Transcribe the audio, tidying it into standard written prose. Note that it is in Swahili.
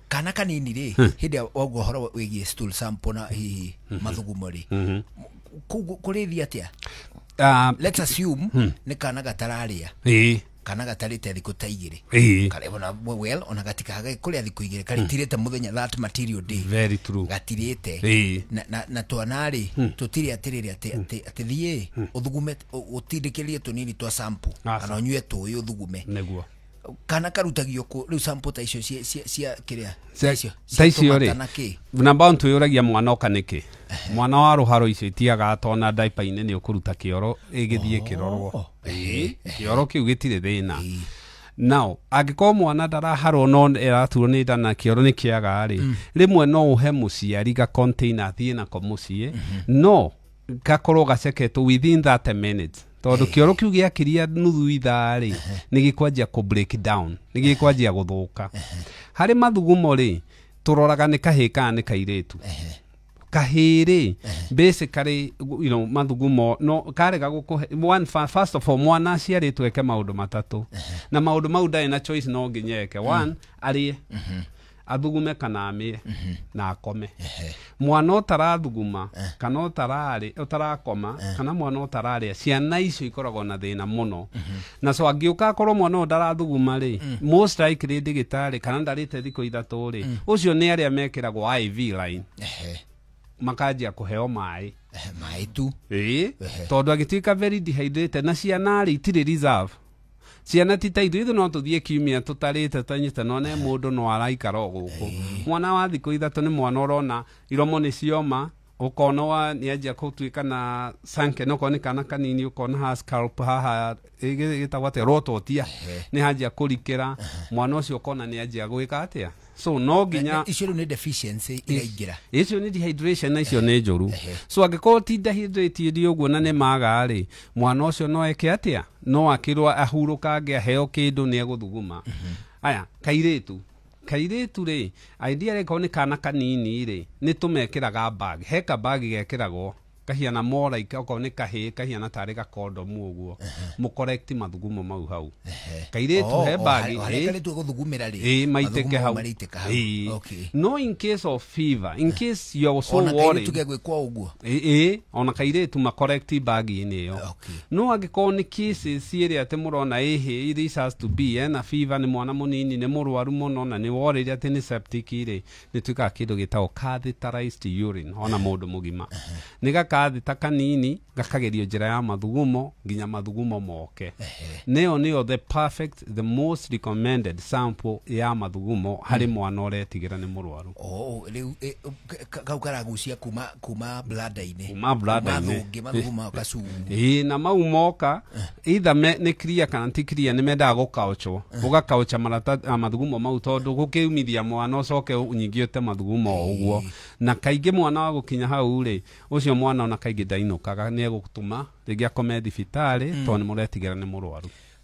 kana kanini ri hindi ogwo horo wigie stool sample na hihi mathugumo ri kurithi atia let's assume ni kana gatararia kana gatarite thiku ta igiri kare bona well ona gatika kuria thiku igiri karitirite muthenya that material day very true gatirite na twanari tutiri atiriri ati thie uthugume utindikirie tunini twa sample kana onywe tuyu uthugume neguo kana karutagio ku riu sample ta icio cia kiria ta icio ri namba ntu yuragia mwana okaniki mwana wa ruharo icio itiaga atona diaper ine ni ukuruta kioro igithie kirorwo kioro kiu gitire thina now agiko mwana ndaraharo no eraturwo ni ndana kioro ni kiaga ri rimwe no uhe muciari ga container thie na ko mucie no gakorwo gaceketwo within 30 minutes tondu kioro kiu giakiria nuthu ithaa ri ni gikwanjia ku break down ni gikwanjia guthuka hari mathugumo ri turoraga ni kahika ni kairetu kahiri basically mathugumo no karega gukuhe one first of all mwana ciari tweke maundu matatu na maundu mau ndai na choice no nginyeke one arie athugume kana amire na akome mwana utarathuguma kana utarakoma kana mwana utarare ciana icio ikoragwo na thina muno na so angiuka korwo mwana ndarathuguma ri most likely digitari kana ndarite thiko ithatu ri ucio ni aria mekiragwo IV line makajia kuheo mai tu tondu agituika very dehydrated na ciana ri itire reserve ciana titaithu no tuthie kiumia tutarite tanyita none mundu no araikara guku mwana wa thiko ithatu ni mwana urona iromo ni cioma ukona wa nianjia kutuika na sanke no koni kana kanini ukona ha scalp haha igitawate rototia ni hanjia kurikira mwana ucio ukona nianjia gwika atia so no ginya icio ni deficiency iraingira icio ni dehydration na icio ni njuru so agiko ti dehydrated uguo na ne maga ri mwana ucio no eke atia no akirwa ahuruka angeheo kindu ni eguthuguma aya kairetu ri idea ri ko ni kana kanini ri ni tumekiraga bag heka bag gekiragwo kahiana mora ikako ni kahiana tari ga condom uguo mu correct mathugumo mau hau kairetu he bag kale tu guthugumira ri maiteke hau no in case of fever in case you are so worried tugegwe kwa uguo ona kairetu ma correct bag ini yo no agiko ni cases iri ate murona this has to be na fever ni mwana munini ni murwaru muno na ni worried ate ni septic iri ni tuka kido gitao catheterized urine ona mundu mugima niga kathita kanini gakagerio njira ya mathugumo nginya mathugumo moke neo the perfect the most recommended sample ya mathugumo hari mwana uretigira ni murwaru riu kaukaragucia kuma bladder-ini mathugumo kasu na mau moka either ni clear kana ti clear ni menda gukauchwo ugakaucha mathugumo mau tondu gukiumithia mwana ucoke unyigiute mathugumo uguo na kaingi mwana wa gukinya hau ri ucio mwana ona kaingi ndainukaga ni egutuma rigi akome thibitari tondu muretigira ni murwaru